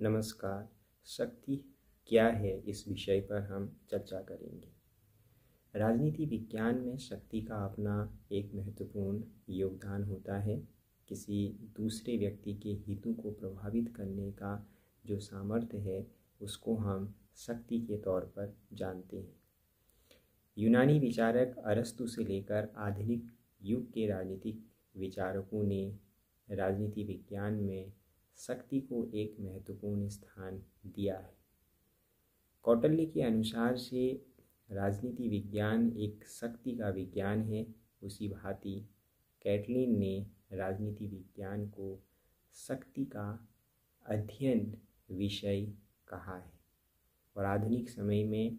नमस्कार। शक्ति क्या है, इस विषय पर हम चर्चा करेंगे। राजनीति विज्ञान में शक्ति का अपना एक महत्वपूर्ण योगदान होता है। किसी दूसरे व्यक्ति के हितों को प्रभावित करने का जो सामर्थ्य है उसको हम शक्ति के तौर पर जानते हैं। यूनानी विचारक अरस्तु से लेकर आधुनिक युग के राजनीतिक विचारकों ने राजनीति विज्ञान में शक्ति को एक महत्वपूर्ण स्थान दिया है। कौटिल्य के अनुसार से राजनीति विज्ञान एक शक्ति का विज्ञान है। उसी भांति कैटलिन ने राजनीति विज्ञान को शक्ति का अध्ययन विषय कहा है। और आधुनिक समय में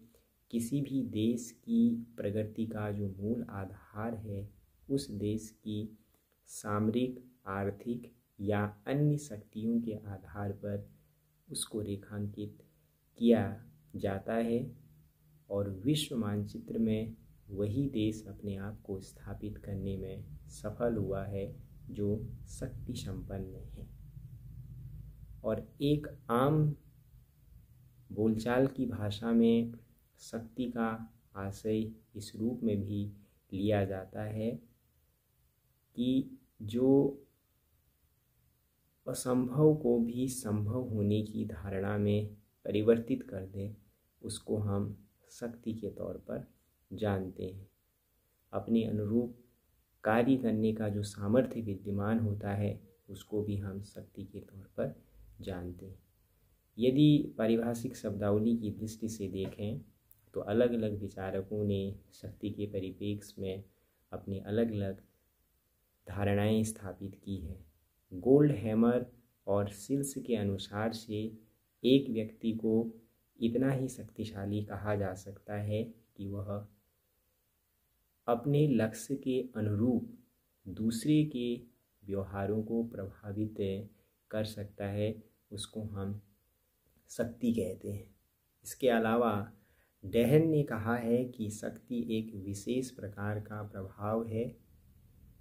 किसी भी देश की प्रगति का जो मूल आधार है उस देश की सामरिक, आर्थिक या अन्य शक्तियों के आधार पर उसको रेखांकित किया जाता है और विश्व मानचित्र में वही देश अपने आप को स्थापित करने में सफल हुआ है जो शक्ति संपन्न है। और एक आम बोलचाल की भाषा में शक्ति का आशय इस रूप में भी लिया जाता है कि जो असंभव को भी संभव होने की धारणा में परिवर्तित कर दे, उसको हम शक्ति के तौर पर जानते हैं। अपने अनुरूप कार्य करने का जो सामर्थ्य विद्यमान होता है उसको भी हम शक्ति के तौर पर जानते हैं। यदि पारिभाषिक शब्दावली की दृष्टि से देखें तो अलग अलग विचारकों ने शक्ति के परिप्रेक्ष्य में अपनी अलग अलग धारणाएं स्थापित की है। गोल्ड हैमर और सिल्स के अनुसार से एक व्यक्ति को इतना ही शक्तिशाली कहा जा सकता है कि वह अपने लक्ष्य के अनुरूप दूसरे के व्यवहारों को प्रभावित कर सकता है, उसको हम शक्ति कहते हैं। इसके अलावा डेहन ने कहा है कि शक्ति एक विशेष प्रकार का प्रभाव है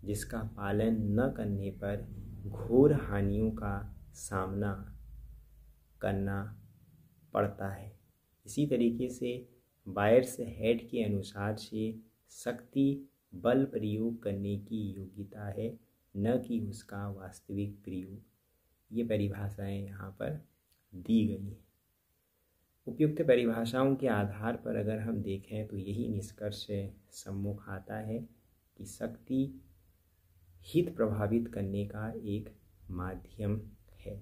जिसका पालन न करने पर घोर हानियों का सामना करना पड़ता है। इसी तरीके से बायर्स हेड के अनुसार से शक्ति बल प्रयोग करने की योग्यता है, न कि उसका वास्तविक प्रयोग। ये परिभाषाएं यहाँ पर दी गई हैं। उपयुक्त परिभाषाओं के आधार पर अगर हम देखें तो यही निष्कर्ष सम्मुख आता है कि शक्ति हित प्रभावित करने का एक माध्यम है।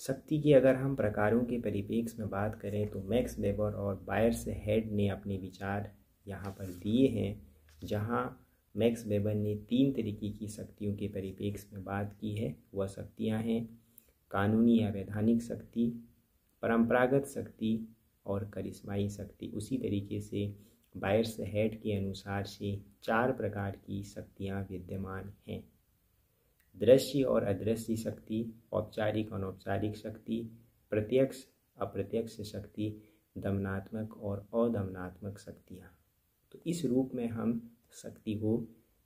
शक्ति के अगर हम प्रकारों के परिप्रेक्ष्य में बात करें तो मैक्स वेबर और बायर्स हेड ने अपने विचार यहाँ पर दिए हैं, जहाँ मैक्स वेबर ने 3 तरीके की शक्तियों के परिप्रेक्ष्य में बात की है। वह शक्तियाँ हैं कानूनी या वैधानिक शक्ति, परंपरागत शक्ति और करिश्माई शक्ति। उसी तरीके से बायर्स हेड के अनुसार से 4 प्रकार की शक्तियाँ विद्यमान हैं: दृश्य और अदृश्य शक्ति, औपचारिक अनौपचारिक शक्ति, प्रत्यक्ष अप्रत्यक्ष शक्ति, दमनात्मक और अदमनात्मक शक्तियाँ। तो इस रूप में हम शक्ति को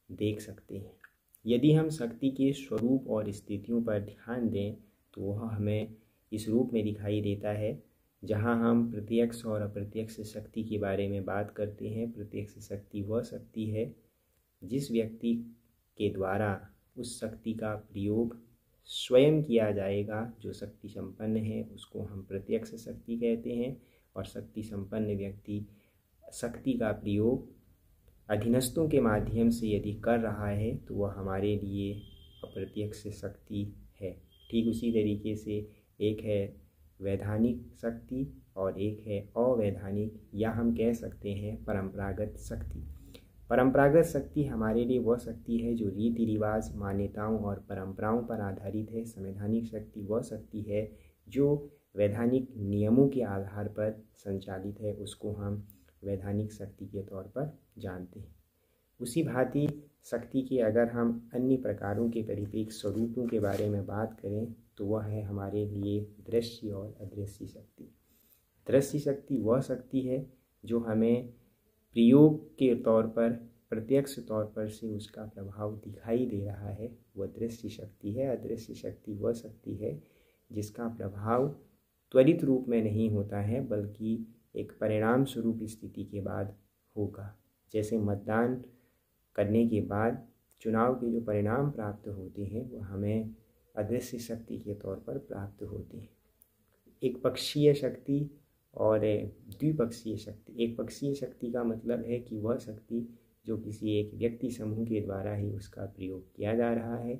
देख सकते हैं। यदि हम शक्ति के स्वरूप और स्थितियों पर ध्यान दें तो वह हमें इस रूप में दिखाई देता है। जहाँ हम प्रत्यक्ष और अप्रत्यक्ष शक्ति के बारे में बात करते हैं, प्रत्यक्ष शक्ति वह शक्ति है जिस व्यक्ति के द्वारा उस शक्ति का प्रयोग स्वयं किया जाएगा। जो शक्ति संपन्न है उसको हम प्रत्यक्ष शक्ति कहते हैं। और शक्ति संपन्न व्यक्ति शक्ति का प्रयोग अधीनस्थों के माध्यम से यदि कर रहा है तो वह हमारे लिए अप्रत्यक्ष शक्ति है। ठीक उसी तरीके से एक है वैधानिक शक्ति और एक है अवैधानिक, या हम कह सकते हैं परंपरागत शक्ति। परंपरागत शक्ति हमारे लिए वह शक्ति है जो रीति रिवाज, मान्यताओं और परंपराओं पर आधारित है। संवैधानिक शक्ति वह शक्ति है जो वैधानिक नियमों के आधार पर संचालित है, उसको हम वैधानिक शक्ति के तौर पर जानते हैं। उसी भांति शक्ति के अगर हम अन्य प्रकारों के परिप्रेक्ष्य स्वरूपों के बारे में बात करें तो वह है हमारे लिए दृश्य और अदृश्य शक्ति। दृश्य शक्ति वह शक्ति है जो हमें प्रयोग के तौर पर, प्रत्यक्ष तौर पर से उसका प्रभाव दिखाई दे रहा है, वह दृश्य शक्ति है। अदृश्य शक्ति वह शक्ति है जिसका प्रभाव त्वरित रूप में नहीं होता है, बल्कि एक परिणाम स्वरूप स्थिति के बाद होगा। जैसे मतदान करने के बाद चुनाव के जो परिणाम प्राप्त होते हैं वो हमें अदृश्य शक्ति के तौर पर प्राप्त होते हैं। एक पक्षीय शक्ति और द्विपक्षीय शक्ति। एक पक्षीय शक्ति का मतलब है कि वह शक्ति जो किसी एक व्यक्ति समूह के द्वारा ही उसका प्रयोग किया जा रहा है।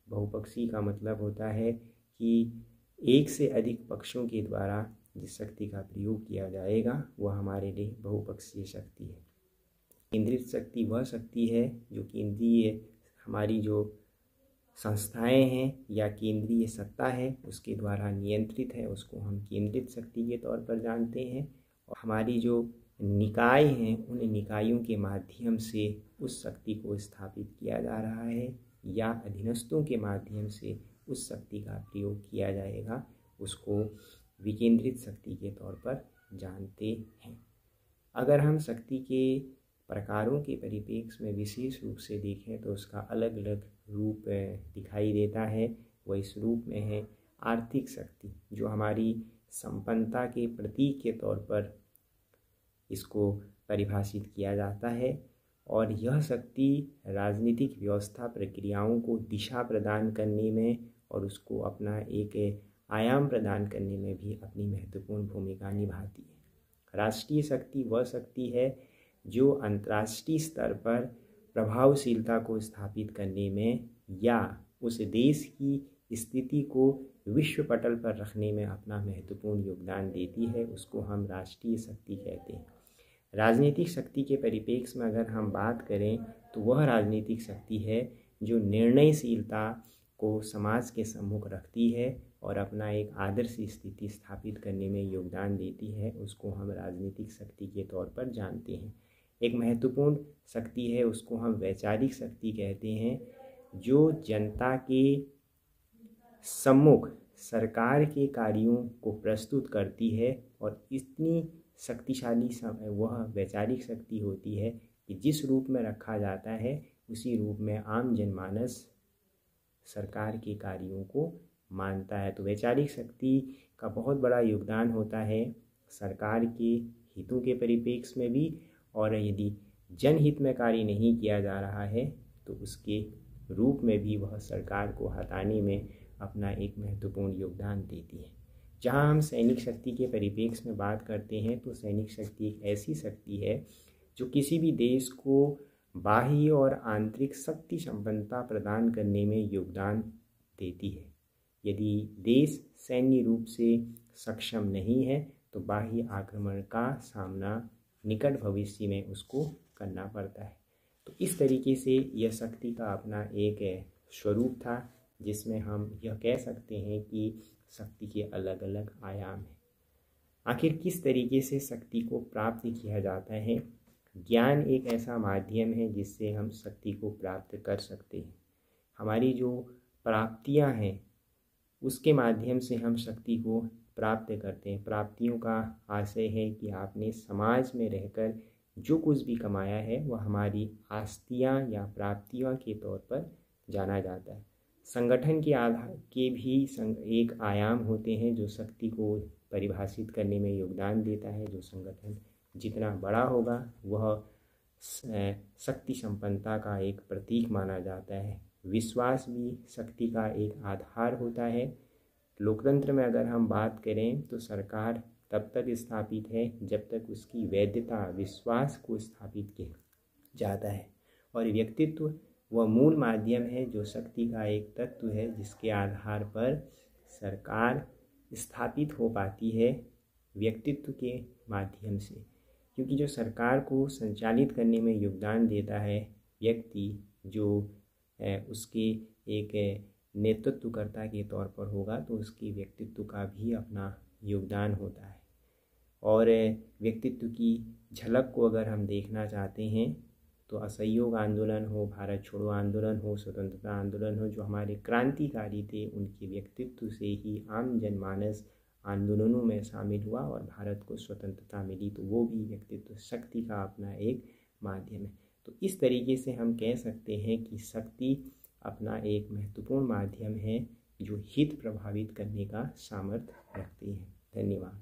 बहुपक्षीय का मतलब होता है कि एक से अधिक पक्षों के द्वारा जिस शक्ति का प्रयोग किया जाएगा वह हमारे लिए बहुपक्षीय शक्ति है। केंद्रित शक्ति वह शक्ति है जो केंद्रीय हमारी जो संस्थाएं हैं या केंद्रीय सत्ता है उसके द्वारा नियंत्रित है, उसको हम केंद्रित शक्ति के तौर पर जानते हैं। और हमारी जो निकाय हैं उन निकायों के माध्यम से उस शक्ति को स्थापित किया जा रहा है या अधीनस्थों के माध्यम से उस शक्ति का प्रयोग किया जाएगा, उसको विकेंद्रित शक्ति के तौर पर जानते हैं। अगर हम शक्ति के प्रकारों के परिप्रेक्ष्य में विशेष रूप से देखें तो उसका अलग अलग रूप दिखाई देता है। वह इस रूप में है आर्थिक शक्ति, जो हमारी संपन्नता के प्रतीक के तौर पर इसको परिभाषित किया जाता है। और यह शक्ति राजनीतिक व्यवस्था प्रक्रियाओं को दिशा प्रदान करने में और उसको अपना एक आयाम प्रदान करने में भी अपनी महत्वपूर्ण भूमिका निभाती है। राष्ट्रीय शक्ति वह शक्ति है जो अंतर्राष्ट्रीय स्तर पर प्रभावशीलता को स्थापित करने में या उस देश की स्थिति को विश्व पटल पर रखने में अपना महत्वपूर्ण योगदान देती है, उसको हम राष्ट्रीय शक्ति कहते हैं। राजनीतिक शक्ति के परिप्रेक्ष्य में अगर हम बात करें तो वह राजनीतिक शक्ति है जो निर्णयशीलता को समाज के सम्मुख रखती है और अपना एक आदर्श स्थिति स्थापित करने में योगदान देती है, उसको हम राजनीतिक शक्ति के तौर पर जानते हैं। एक महत्वपूर्ण शक्ति है उसको हम वैचारिक शक्ति कहते हैं, जो जनता के सम्मुख सरकार के कार्यों को प्रस्तुत करती है और इतनी शक्तिशाली वह वैचारिक शक्ति होती है कि जिस रूप में रखा जाता है उसी रूप में आम जनमानस सरकार के कार्यों को मानता है। तो वैचारिक शक्ति का बहुत बड़ा योगदान होता है सरकार के हितों के परिप्रेक्ष्य में भी, और यदि जनहित में कार्य नहीं किया जा रहा है तो उसके रूप में भी वह सरकार को हटाने में अपना एक महत्वपूर्ण योगदान देती है। जहां हम सैनिक शक्ति के परिप्रेक्ष्य में बात करते हैं तो सैनिक शक्ति एक ऐसी शक्ति है जो किसी भी देश को बाह्य और आंतरिक शक्ति संपन्नता प्रदान करने में योगदान देती है। यदि देश सैन्य रूप से सक्षम नहीं है तो बाह्य आक्रमण का सामना निकट भविष्य में उसको करना पड़ता है। तो इस तरीके से यह शक्ति का अपना एक स्वरूप था, जिसमें हम यह कह सकते हैं कि शक्ति के अलग अलग आयाम हैं। आखिर किस तरीके से शक्ति को प्राप्त किया जाता है? ज्ञान एक ऐसा माध्यम है जिससे हम शक्ति को प्राप्त कर सकते हैं। हमारी जो प्राप्तियां हैं उसके माध्यम से हम शक्ति को प्राप्त करते हैं। प्राप्तियों का आशय है कि आपने समाज में रहकर जो कुछ भी कमाया है वह हमारी आस्तियां या प्राप्तियों के तौर पर जाना जाता है। संगठन के आधार के भी एक आयाम होते हैं जो शक्ति को परिभाषित करने में योगदान देता है। जो संगठन जितना बड़ा होगा वह शक्ति संपन्नता का एक प्रतीक माना जाता है। विश्वास भी शक्ति का एक आधार होता है। लोकतंत्र में अगर हम बात करें तो सरकार तब तक स्थापित है जब तक उसकी वैधता विश्वास को स्थापित किया जाता है, और व्यक्तित्व वह मूल माध्यम है जो शक्ति का एक तत्व है जिसके आधार पर सरकार स्थापित हो पाती है व्यक्तित्व के माध्यम से। क्योंकि जो सरकार को संचालित करने में योगदान देता है व्यक्ति, जो उसके एक नेतृत्वकर्ता के तौर पर होगा, तो उसके व्यक्तित्व का भी अपना योगदान होता है। और व्यक्तित्व की झलक को अगर हम देखना चाहते हैं तो असहयोग आंदोलन हो, भारत छोड़ो आंदोलन हो, स्वतंत्रता आंदोलन हो, जो हमारे क्रांतिकारी थे उनके व्यक्तित्व से ही आम जनमानस आंदोलनों में शामिल हुआ और भारत को स्वतंत्रता मिली। तो वो भी व्यक्तित्व शक्ति का अपना एक माध्यम है। तो इस तरीके से हम कह सकते हैं कि शक्ति अपना एक महत्वपूर्ण माध्यम है जो हित प्रभावित करने का सामर्थ्य रखती है। धन्यवाद। धन्यवाद।